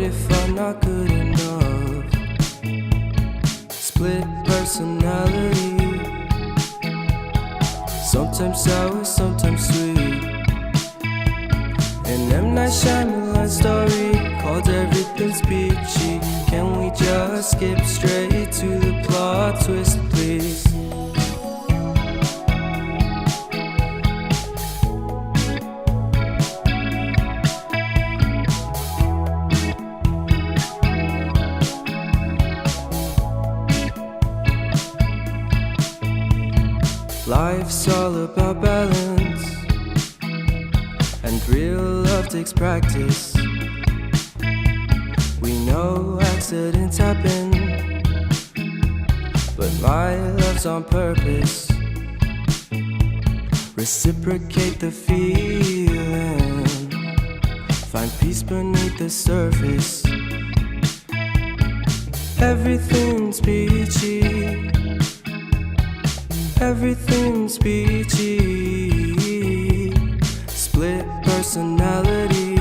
if I'm not good enough? Split personality, sometimes sour, sometimes sweet. An M. Night Shyamalan story called Everything's Peachy. Can we just skip straight to the plot twist, please? Life's all about balance, and real love takes practice. We know accidents happen, but my love's on purpose. Reciprocate the feeling, find peace beneath the surface. Everything's peachy, everything's peachy. Split personality,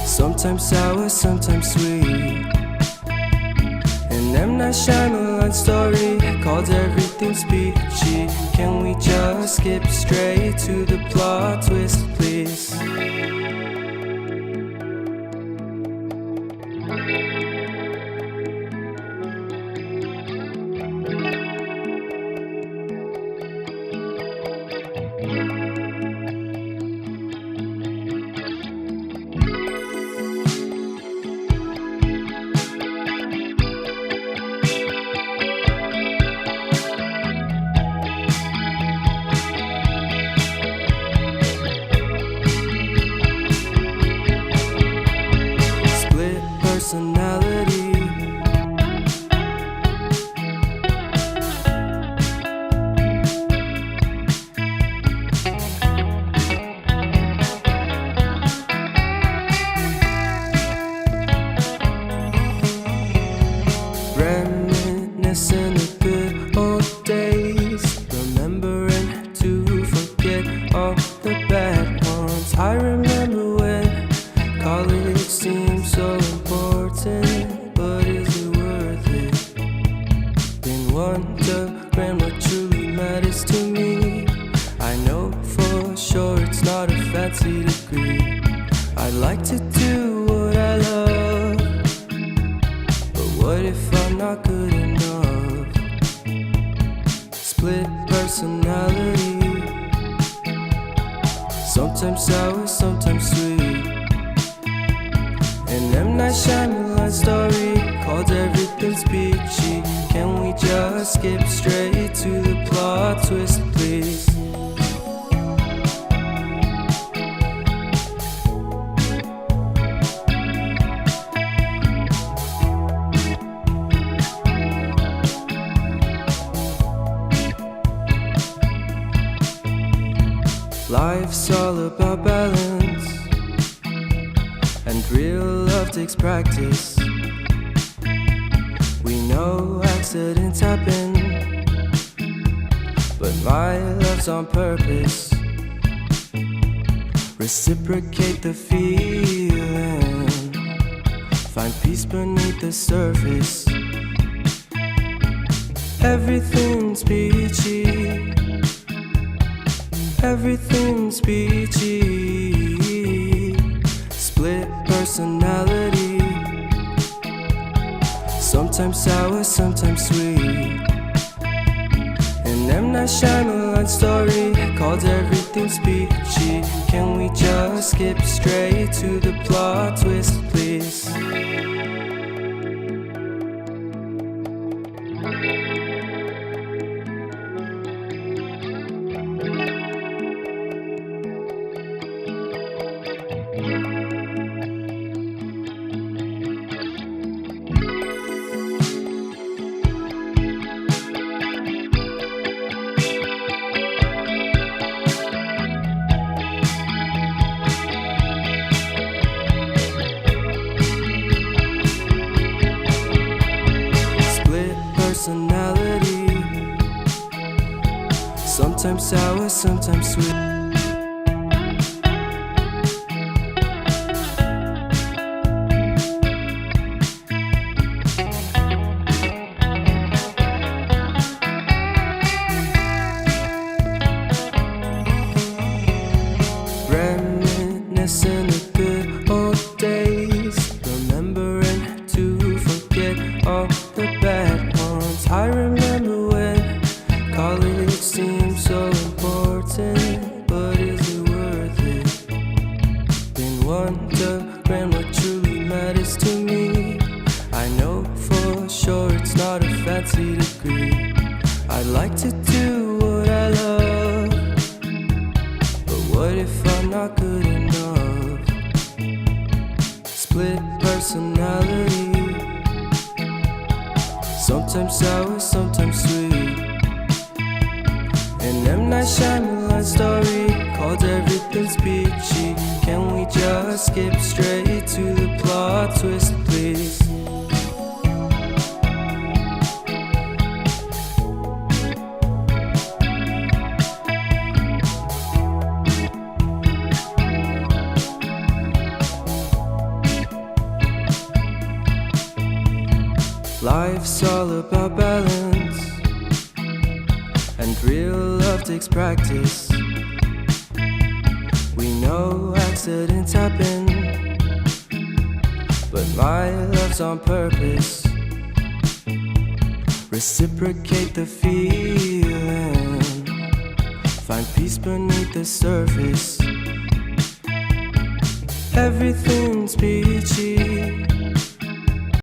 sometimes sour, sometimes sweet. An M. Night Shyamalan story called Everything's Peachy. Can we just skip straight to the plot twist, please? Personality, reminiscing the good old days, remembering to forget all the bad ones. I remember when college seemed so important, but is it worth it? Been wondering what truly matters to me. I know for sure it's not a fancy degree. I'd like to do what I love, but what if I'm not good enough? Split personality, sometimes sour, sometimes sweet. An M. Night Shyamalan story called Everything's Peachy. Can we just skip straight to the plot twist, please? Life's all about balance, and real love takes practice. We know accidents happen, but my love's on purpose. Reciprocate the feeling, find peace beneath the surface. Everything's peachy, everything's peachy. Split personality, sometimes sour, sometimes sweet. An M. Night Shyamalan story called Everything's Peachy. Can we just skip straight to the plot twist, please? Personality, sometimes sour, sometimes sweet. reminiscing the good old days, remembering to forget all the bad ones. I remember when college seemed so important, but is it worth it? Been wondering what truly matters to me. I know for sure it's not a fancy degree. I'd like to do what I love, but what if I'm not good enough? Split personality, sometimes sour, sometimes sweet. An M. Night Shyamalan story called Everything's Peachy. Can we just skip straight to the plot twist, please? Life's all about balance, and real love takes practice. We know accidents happen, but my love's on purpose. Reciprocate the feeling, find peace beneath the surface. Everything's peachy,